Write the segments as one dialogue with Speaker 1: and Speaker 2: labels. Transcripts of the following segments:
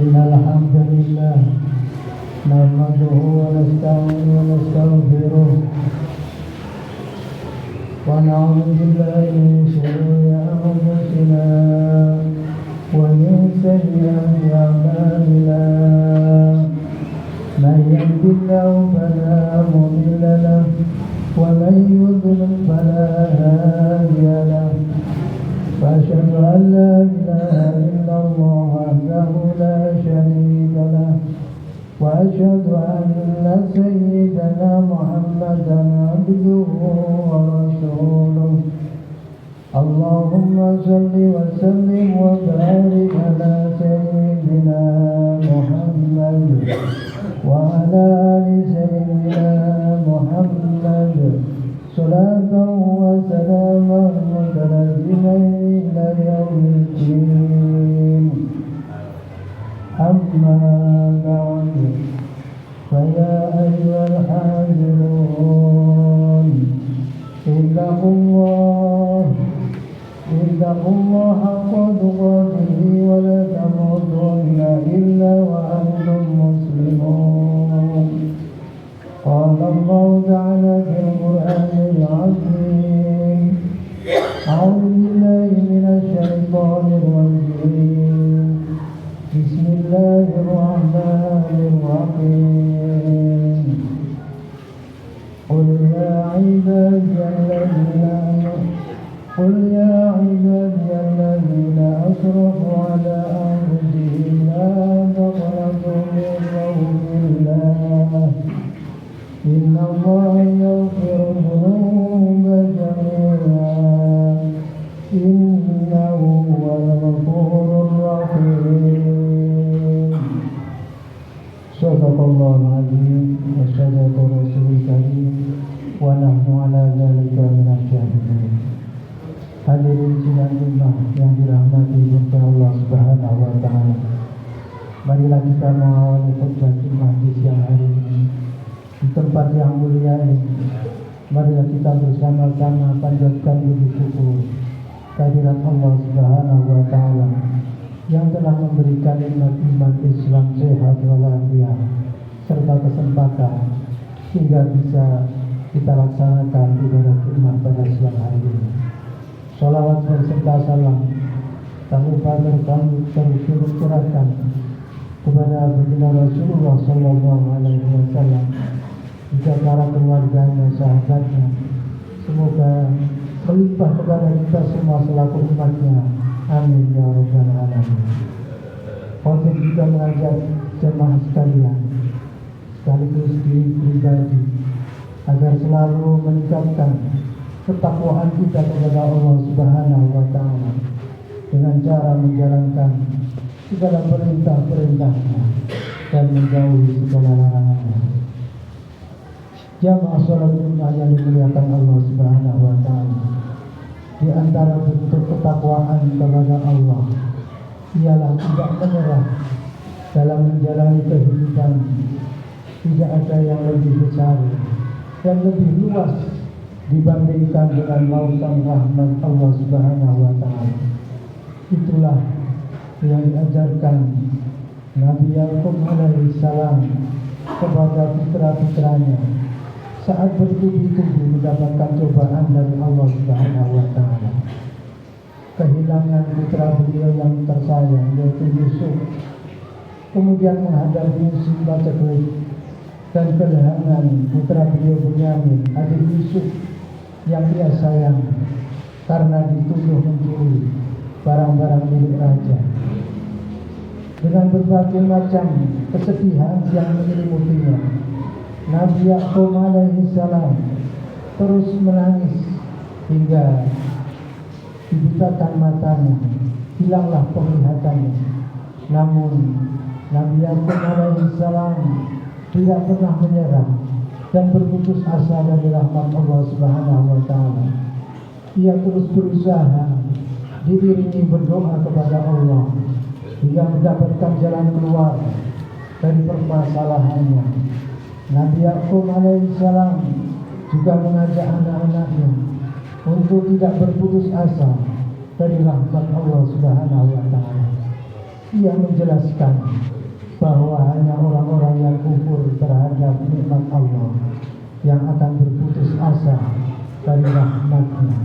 Speaker 1: إن الحمد لله نحمده ونستعينه ونستغفره ونعوذ بالله من شرور أنفسنا ومن سيئات أعمالنا من يهد الله فلا مضل له ومن يضلل فلا هادي له وأشهد أن لا إله إلا الله وحده لا شريك له وأشهد أن سيدنا محمدا عبده ورسوله اللهم صل وسلم وبارك على سيدنا محمد وعلى آل سيدنا محمد صلاة وسلاما متلازمين إلى يوم الدين أما بعد فيا أيها الحاضرون اتقوا الله حق تقاته ولا تموتن إلا وأنتم مسلمون قال الله تعالى في القرآن العظيم أعوذ بالله من الشيطان الرجيم بسم الله الرحمن الرحيم قل يا عبادي الذين أسرفوا على أنفسهم لا تقنطوا من رحمة الله إن الله يغفر الذنوب جميعا إنه هو الغفور الرحيم صدق الله العظيم وصدق رسول الكريم ونحن على ذلك من الشاهدين. Hadirin sidang jemaah yang dirahmati Allah Subhanahu wa taala. Marilah kita mengawali khutbah Jumat di siang hari ini di tempat yang mulia ini. Marilah kita bersama-sama panjatkan puji syukur kehadirat Allah Subhanahu wa taala yang telah memberikan nikmat iman Islam sehat walafiat serta kesempatan sehingga bisa kita laksanakan ibadah Jumat pada siang hari ini. Salawat berserta salam tak lupa tercurahkan kepada baginda Rasulullah Sallallahu Alaihi Wasallam, juga para keluarganya, sahabatnya. Semoga melimpah kepada kita semua selaku umatnya. Amin ya rabbal alamin. Khotib juga mengajak jemaah sekalian sekaligus diri pribadi agar selalu meningkatkan ketakwaan kita kepada Allah Subhanahu wa taala dengan cara menjalankan segala perintah-perintahnya dan menjauhi segala larangannya. Jamaah salat Jumat yang dimuliakan Allah Subhanahu wa taala, di antara bentuk ketakwaan kepada Allah ialah tidak menyerah dalam menjalani kehidupan. Tidak ada yang lebih besar dan lebih luas dibandingkan dengan lautan rahmat Allah Subhanahu wa taala. Itulah yang diajarkan Nabi Yakub alaihi salam kepada putra-putranya saat bertubi-tubi mendapatkan cobaan dari Allah Subhanahu wa taala. Kehilangan putra beliau yang tersayang yaitu Yusuf, kemudian menghadapi musibah ceklik dan kehilangan putra beliau Bunyamin, adik Yusuf yang dia sayang karena dituduh mencuri barang-barang milik raja. Dengan berbagai macam kesedihan yang menyelimutinya, Nabi Yakub alaihi salam terus menangis hingga dibutakan matanya, hilanglah penglihatannya. Namun Nabi Yakub alaihi salam tidak pernah menyerah dan berputus asa dari rahmat Allah Subhanahu wa taala. Ia terus berusaha, diiringi berdoa kepada Allah hingga mendapatkan jalan keluar dari permasalahannya. Nabi Yakub alaihissalam juga mengajak anak-anaknya untuk tidak berputus asa dari rahmat Allah Subhanahu wa taala. Ia menjelaskan bahwa hanya orang-orang yang kufur terhadap nikmat Allah yang akan berputus asa dari rahmat-Nya.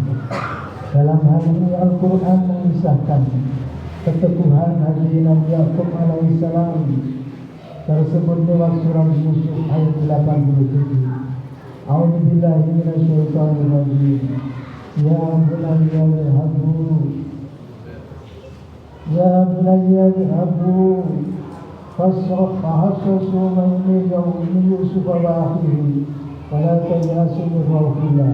Speaker 1: Dalam hal ini Al-Quran mengisahkan keteguhan hati Nabi Yakub alaihissalam tersebut lewat surah Yusuf ayat 87. A'udzubillahi minasyaitonir rajim. Ya bunayya idhabu fahassasu min Yusuf wa akhihi wa la tayasu min rauhillah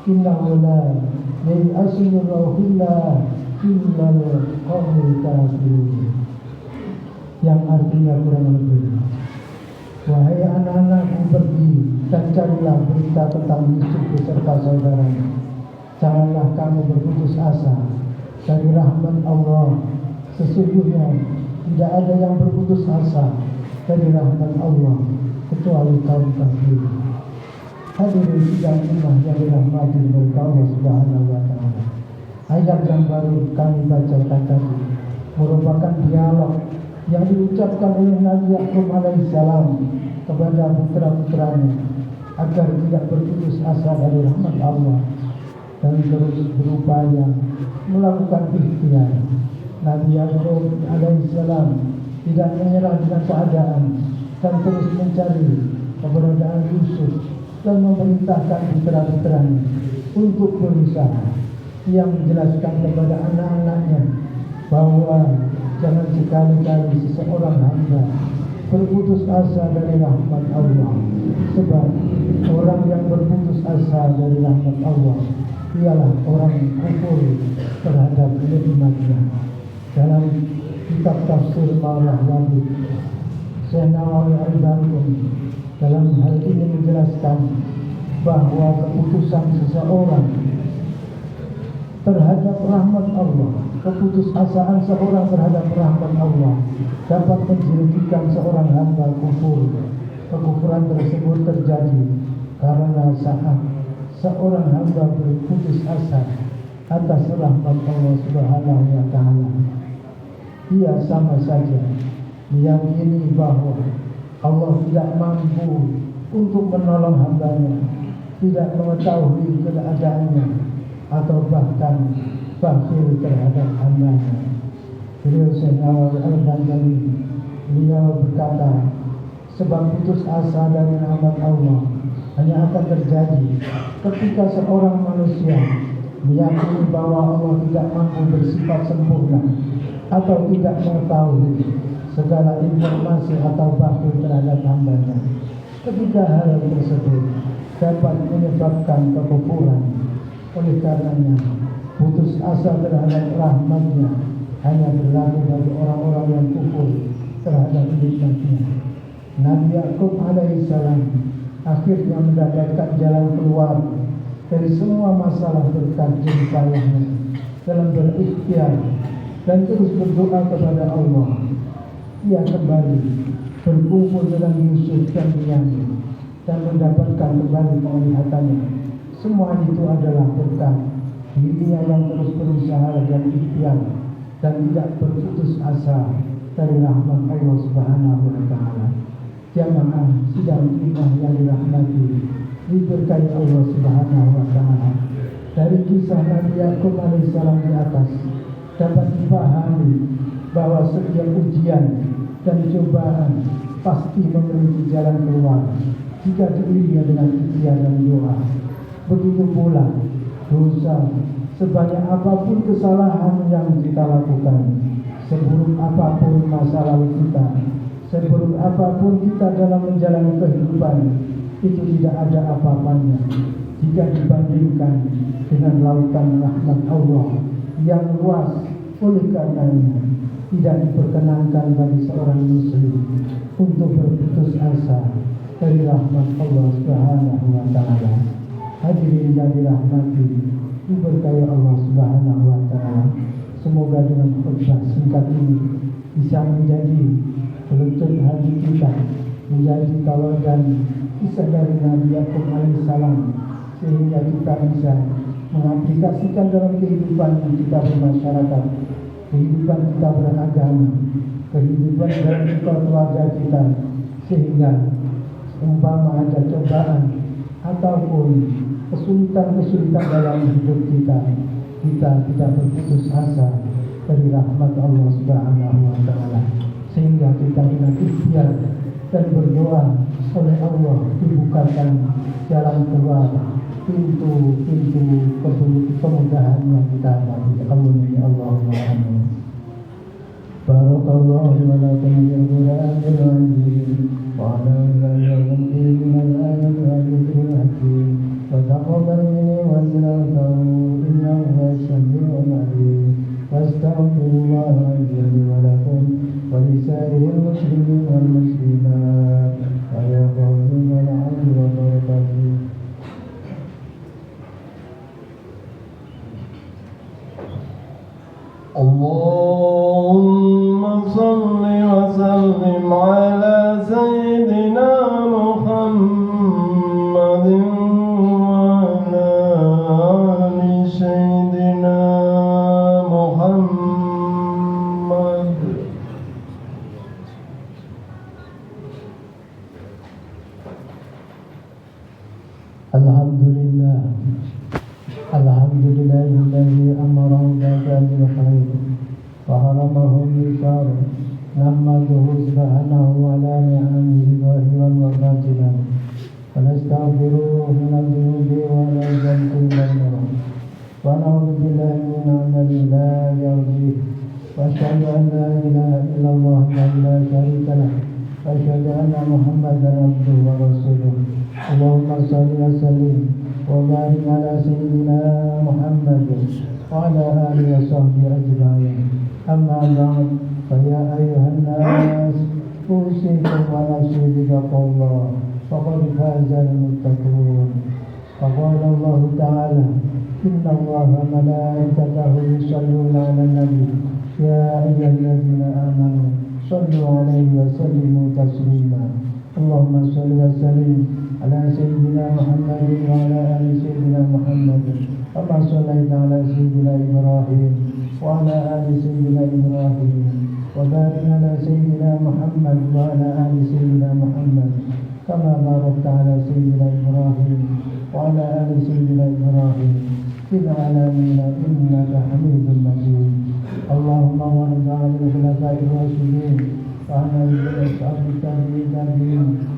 Speaker 1: innahu la yayasu min rauhillah illa al-qawmul kafirun. Yang artinya kurang lebih, wahai anak-anakku, pergi dan carilah berita tentang Yusuf beserta saudaranya. Janganlah kamu berputus asa dari rahmat Allah. Sesungguhnya tidak ada yang berputus asa dari rahmat Allah kecuali kaum kafir. Hadirin sidang ummah yang dirahmati oleh Allah Subhanahu wa taala. Ayat yang baru kami bacakan tadi merupakan dialog yang diucapkan oleh Nabi Yakub alaihissalam kepada putra-putranya agar tidak berputus asa dari rahmat Allah dan terus berupaya melakukan ikhtiar. Nabi Yakub alaihissalam tidak menyerah dengan keadaan dan terus mencari keberadaan Yusuf dan memerintahkan putra-putranya untuk berusaha. Ia menjelaskan kepada anak-anaknya bahwa jangan sekali-kali seseorang hamba berputus asa dari rahmat Allah, sebab orang yang berputus asa dari rahmat Allah ialah orang kufur terhadap nikmat-Nya. Dalam kitab tafsir Malah Wabid, Syekh Nawawi Al-Bangun dalam hal ini menjelaskan bahwa keputusan seseorang terhadap rahmat Allah, keputusasaan seorang terhadap rahmat Allah dapat menjadikan seorang hamba kufur. Kekufuran tersebut terjadi karena saat seorang hamba berputus asa atas rahmat Allah Subhanahu wa taala, ia sama saja meyakini bahwa Allah tidak mampu untuk menolong hambanya, tidak mengetahui keadaannya, atau bahkan bakhil terhadap hambanya. Beliau Syekh Nawawi Al-Banjali, beliau berkata, sebab putus asa dari rahmat Allah hanya akan terjadi ketika seorang manusia meyakini bahwa Allah tidak mampu bersifat sempurna atau tidak mengetahui segala informasi atau bakhil terhadap hambanya. Ketiga hal tersebut dapat menyebabkan kekufuran. Oleh karenanya, putus asa terhadap rahmat-Nya hanya berlaku bagi orang-orang yang kufur terhadap nikmat-Nya. Nabi Yakub alaihissalam akhirnya mendapatkan jalan keluar dari semua masalah berkat jerih payahnya dalam berikhtiar dan terus berdoa kepada Allah. Ia kembali berkumpul dengan Yusuf dan Binyamin dan mendapatkan kembali penglihatannya. Semua itu adalah berkat dirinya yang terus berusaha dan ikhtiar dan tidak berputus asa dari rahmat Allah Subhanahu wa taala. Jamaah sidang iman yang dirahmati, diberkahi Allah Subhanahu wa taala. Dari kisah Nabi Yakub alaihissalam di atas dapat dipahami bahwa setiap ujian dan cobaan pasti memiliki jalan keluar jika diiringi dengan ikhtiar dan doa. Begitu pula dosa, sebanyak apapun kesalahan yang kita lakukan, seburuk apapun masa lalu kita, seburuk apapun kita dalam menjalani kehidupan, itu tidak ada apa-apanya jika dibandingkan dengan lautan rahmat Allah yang luas. Oleh karenanya tidak diperkenankan bagi seorang muslim untuk berputus asa dari rahmat Allah Subhanahu wa taala. Hadirin yang dirahmati, diberkahi Allah Subhanahu wa taala. Semoga dengan khutbah singkat ini bisa menjadi pelecut hati kita, menjadi tauladan kisah dari Nabi Yakub alaihissalam, sehingga kita bisa mengaplikasikan dalam kehidupan kita bermasyarakat kehidupan kita beragama, kehidupan dalam keluarga kita, sehingga umpama ada cobaan ataupun kesulitan-kesulitan dalam hidup kita tidak berputus asa dari rahmat Allah Subhanahu wa Ta'ala, sehingga kita dengan ikhtiar dan berdoa oleh Allah dibukakan jalan keluar, pintu-pintu kemudahan yang kita hadapi. Amin ya Allahumma amin. Barakallahu wa lakum bil Qur'anil azim wa ala alihi minal ayati wa dhikril hakim wa taqabbal minni wa minkum innahu samii'un 'aliim. Wastaghfirullah li wa lakum wa lisa'iril muslimin wal muslimat wa ya qawmi wal 'afwa wa barakatuh.
Speaker 2: Allahumma salli wa sallim ala sayyidina Muhammadin wa ala ali sayyidina Muhammad.
Speaker 1: Alhamdulillah, alhamdulillahilladzi amara bil khair wa haramahu bil syarr. Nahmaduhu subhanahu ala ni'amihi zahiran wa batinan wa nastaghfiruhu min adh-dhunubi wa la dhanbi wa na'udzu billahi min amali la yardih wa asyhadu an la ilaha illallah wa la syarika lah wa asyhadu anna Muhammadan abduhu wa rasuluh. Allahumma shalli wa sallim wa barik ala sayyidina Muhammad wa ala alihi wa sahbihi ajma'in. Amma ba'd, fa ya ayyuhan nas usikum wa nafsi bi taqwallah faqad faza al-muttaqun. Faqala Allah ta'ala inna Allaha wa malaikatahu yusalluna 'alan nabi ya ayyuhalladzina amanu sallu 'alaihi wa sallimu taslima. Allahumma shalli wa sallim ala sayyidina Muhammadin wa ala ali sayyidina Muhammadin kama shallaita ala sayyidina Ibrahim wa ala ali sayyidina Ibrahim wa barik ala sayyidina Muhammad wa ala ali sayyidina Muhammad kama barakta ala sayyidina Ibrahim wa ala ali sayyidina Ibrahim fil alamin innaka Hamidum Majid. Allahumma warda 'anil khulafa'ir rasyidin wa 'ala ashabi tabi'in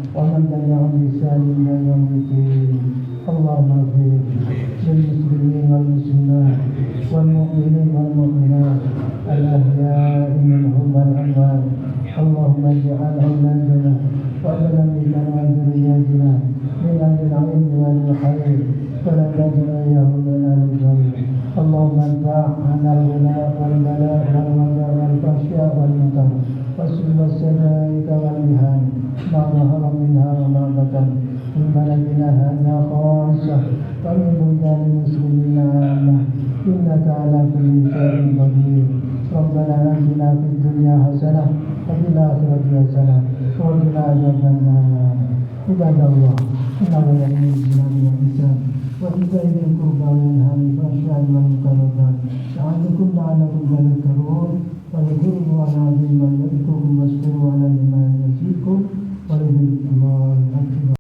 Speaker 1: wa man tabi'ahum bi ihsan ila yaumil din. Allahumma ighfir lil muslimin wal muslimat wal mu'minin wal mu'minat al ahya'i minhum wal amwat. Allahumma ij'al awladana wa awladana wa dhurriyyatina min ahlil 'ilmi wal khair wa la taj'alhum min ahlil jahil. Allahumma anfa'na al-ghina wal bala wal wada wal fahsya wal munkar wasl was-sadaika wal mihan ma zahara minha wa ma batan min baladina hadha khassah wa min buldanil muslimina 'ammah innaka ala kulli shay'in qadir. Rabbana atina fid dunya hasanah wa fil akhirati hasanah wa qina adzabannar. Ibadallah, inna lillahi wa inna ilaihi raji'un. Wa idza qurba min hami fashal wal mukarramat ya'adukum la'allakum tadhakkarun wa yadhkuru wa na'zimu wa yadhkurukum washkuru